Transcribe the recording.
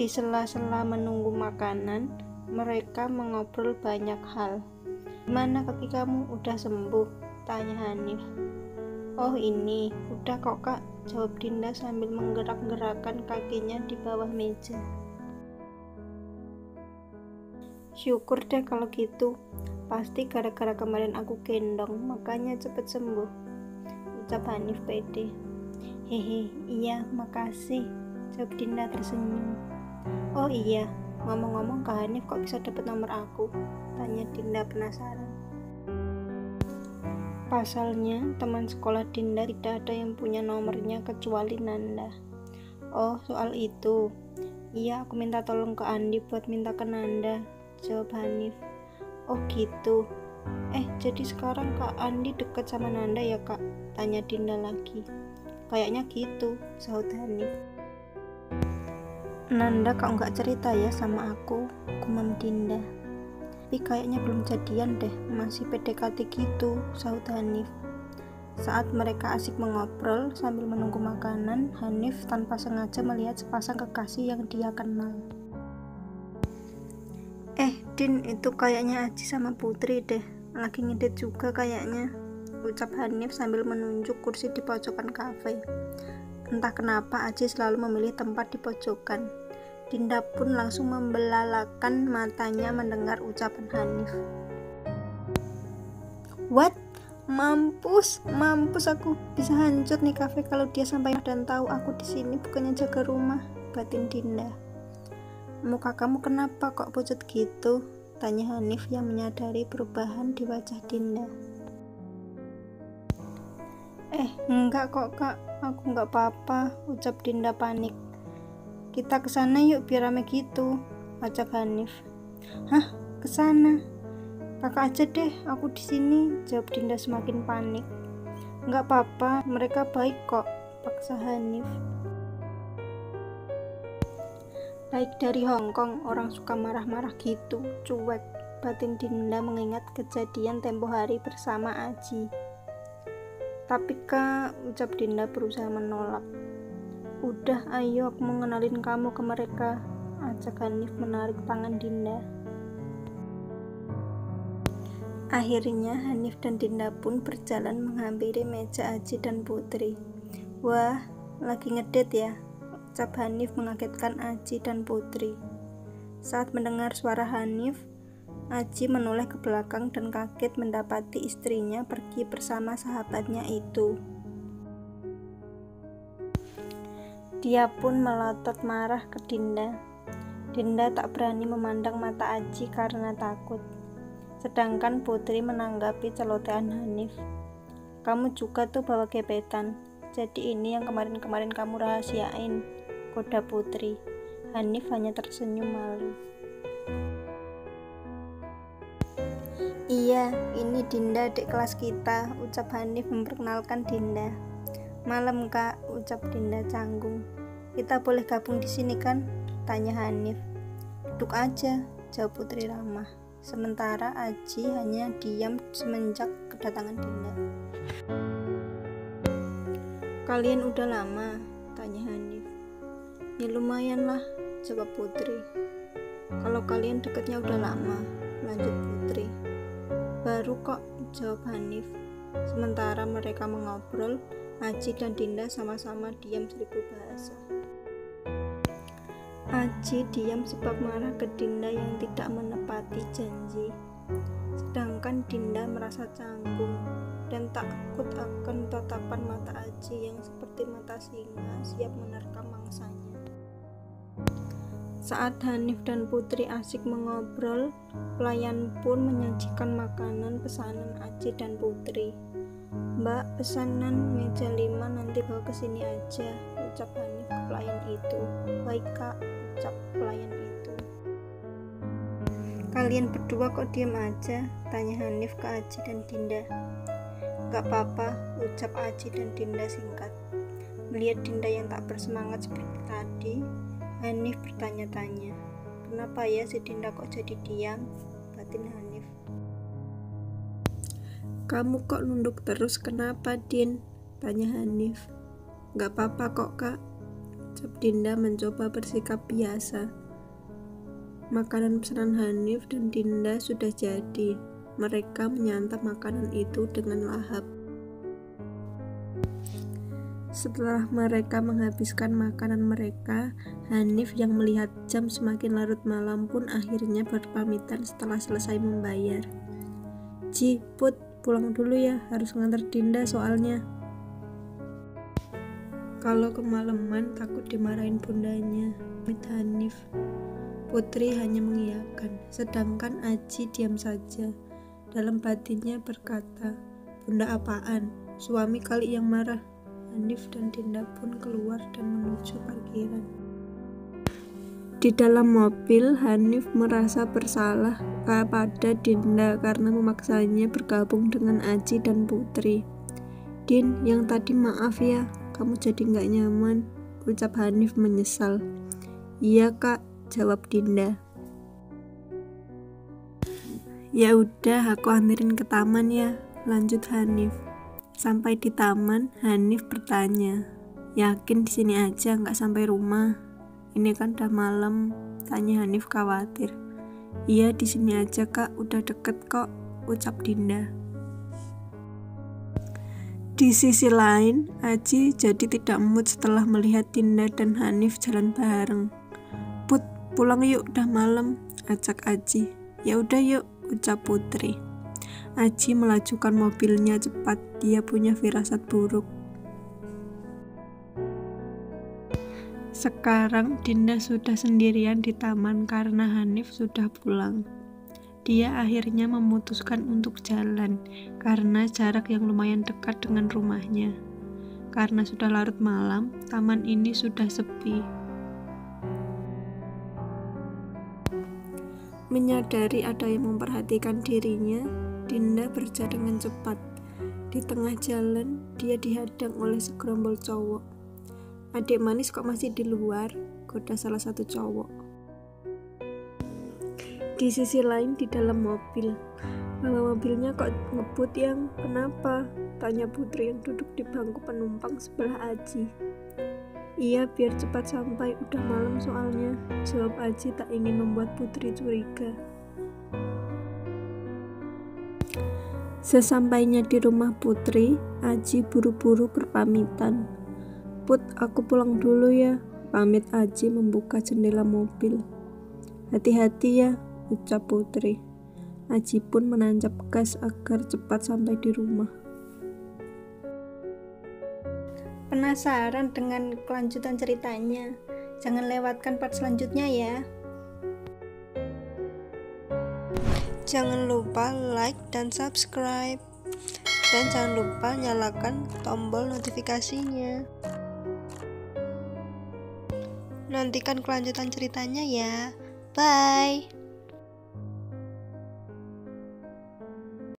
Di sela-sela menunggu makanan, mereka mengobrol banyak hal. "Gimana kaki kamu, udah sembuh?" tanya Hanif. "Oh ini, udah kok kak," jawab Dinda sambil menggerak-gerakkan kakinya di bawah meja. "Syukur deh kalau gitu, pasti gara-gara kemarin aku gendong, makanya cepet sembuh," ucap Hanif pede. "Hehe, iya makasih," jawab Dinda tersenyum. "Oh iya, ngomong-ngomong Kak Hanif kok bisa dapat nomor aku?" tanya Dinda penasaran. Pasalnya, teman sekolah Dinda tidak ada yang punya nomornya kecuali Nanda. "Oh, soal itu. Iya, aku minta tolong ke Andi buat minta ke Nanda," jawab Hanif. "Oh gitu. Jadi sekarang Kak Andi deket sama Nanda ya Kak?" tanya Dinda lagi. "Kayaknya gitu," sahut Hanif. "Nanda kok nggak cerita ya sama aku?" gumam Dinda. "Tapi kayaknya belum jadian deh, masih PDKT gitu," sahut Hanif. Saat mereka asik mengobrol sambil menunggu makanan, Hanif tanpa sengaja melihat sepasang kekasih yang dia kenal. Din, itu kayaknya Aji sama Putri deh, lagi ngedit juga kayaknya," ucap Hanif sambil menunjuk kursi di pojokan kafe. Entah kenapa Aji selalu memilih tempat di pojokan. Dinda pun langsung membelalakan matanya mendengar ucapan Hanif. "What? Mampus aku, bisa hancur nih kafe kalau dia sampai dan tahu aku di sini bukannya jaga rumah," batin Dinda. "Muka kamu kenapa kok pucat gitu?" tanya Hanif yang menyadari perubahan di wajah Dinda. Enggak kok kak, aku enggak apa-apa," ucap Dinda panik. "Kita kesana yuk biar rame gitu," ajak Hanif. "Hah, kesana? Kakak aja deh, aku di sini," jawab Dinda semakin panik. "Enggak apa-apa, mereka baik kok," paksa Hanif. "Baik dari Hongkong, orang suka marah-marah gitu, cuek," batin Dinda mengingat kejadian tempo hari bersama Aji. "Tapi kak," ucap Dinda berusaha menolak. "Udah, ayo aku mau ngenalin kamu ke mereka," ajak Hanif menarik tangan Dinda. Akhirnya Hanif dan Dinda pun berjalan menghampiri meja Aji dan Putri. "Wah, lagi ngedit ya?" ucap Hanif mengagetkan Aji dan Putri. Saat mendengar suara Hanif, Aji menoleh ke belakang dan kaget mendapati istrinya pergi bersama sahabatnya itu. Dia pun melotot marah ke Dinda. Dinda tak berani memandang mata Aji karena takut. Sedangkan Putri menanggapi celotehan Hanif. "Kamu juga tuh bawa gebetan. Jadi ini yang kemarin-kemarin kamu rahasiain," goda Putri. Hanif hanya tersenyum malu. "Iya, ini Dinda adik kelas kita," ucap Hanif memperkenalkan Dinda. "Malam kak," ucap Dinda canggung. "Kita boleh gabung di sini kan?" tanya Hanif. "Duduk aja," jawab Putri ramah. Sementara Aji hanya diam semenjak kedatangan Dinda. "Kalian udah lama?" tanya Hanif. "Ya lumayan lah," jawab Putri. "Kalau kalian dekatnya udah lama," lanjut Putri. "Baru kok," jawab Hanif. Sementara mereka mengobrol, Aji dan Dinda sama-sama diam 1000 bahasa. Aji diam sebab marah ke Dinda yang tidak menepati janji. Sedangkan Dinda merasa canggung dan takut akan tatapan mata Aji yang seperti mata singa siap menerkam mangsanya. Saat Hanif dan Putri asik mengobrol, pelayan pun menyajikan makanan pesanan Aji dan Putri. "Mbak, pesanan meja 5 nanti bawa ke sini aja," ucap Hanif ke pelayan itu. "Baik kak," ucap pelayan itu. "Kalian berdua kok diam aja?" tanya Hanif ke Aji dan Dinda. "Gak apa-apa," ucap Aji dan Dinda singkat. Melihat Dinda yang tak bersemangat seperti tadi, Hanif bertanya-tanya, "Kenapa ya si Dinda kok jadi diam?" batin Hanif. "Kamu kok nunduk terus, kenapa Din?" tanya Hanif. "Gak apa-apa kok kak," ucap Dinda mencoba bersikap biasa. Makanan pesanan Hanif dan Dinda sudah jadi. Mereka menyantap makanan itu dengan lahap. Setelah mereka menghabiskan makanan mereka, Hanif yang melihat jam semakin larut malam pun akhirnya berpamitan setelah selesai membayar. "Ji, Put, pulang dulu ya, harus nganter Dinda soalnya. Kalau kemalaman takut dimarahin bundanya," pamit Hanif. Putri hanya mengiyakan, sedangkan Aji diam saja. Dalam batinnya berkata, "Bunda apaan? Suami kali yang marah." Hanif dan Dinda pun keluar dan menuju parkiran. Di dalam mobil, Hanif merasa bersalah kepada Dinda karena memaksanya bergabung dengan Aji dan Putri. "Din, yang tadi maaf ya, kamu jadi nggak nyaman," ucap Hanif menyesal. "Iya kak," jawab Dinda. "Ya udah, aku anterin ke taman ya," lanjut Hanif. Sampai di taman, Hanif bertanya, "Yakin di sini aja nggak sampai rumah? Ini kan udah malam," tanya Hanif khawatir. "Iya, di sini aja kak, udah deket kok," ucap Dinda. Di sisi lain, Aji jadi tidak mood setelah melihat Dinda dan Hanif jalan bareng. "Put, pulang yuk, udah malam," ajak Aji. "Ya udah yuk," ucap Putri. Aji melajukan mobilnya cepat, dia punya firasat buruk. Sekarang Dinda sudah sendirian di taman karena Hanif sudah pulang. Dia akhirnya memutuskan untuk jalan karena jarak yang lumayan dekat dengan rumahnya. Karena sudah larut malam, taman ini sudah sepi. Menyadari ada yang memperhatikan dirinya, Dinda berjalan dengan cepat. Di tengah jalan, dia dihadang oleh segerombol cowok. "Adik manis kok masih di luar?" goda salah satu cowok. Di sisi lain, di dalam mobil, "Mama, mobilnya kok ngebut yang? Kenapa?" tanya Putri yang duduk di bangku penumpang sebelah Aji. "Iya, biar cepat sampai, udah malam soalnya," jawab Aji tak ingin membuat Putri curiga. Sesampainya di rumah Putri, Aji buru-buru berpamitan. "Put, aku pulang dulu ya," pamit Aji membuka jendela mobil. "Hati-hati ya," ucap Putri. Aji pun menancap gas agar cepat sampai di rumah. Penasaran dengan kelanjutan ceritanya? Jangan lewatkan part selanjutnya ya. Jangan lupa like dan subscribe. Dan jangan lupa nyalakan tombol notifikasinya. Nantikan kelanjutan ceritanya ya. Bye.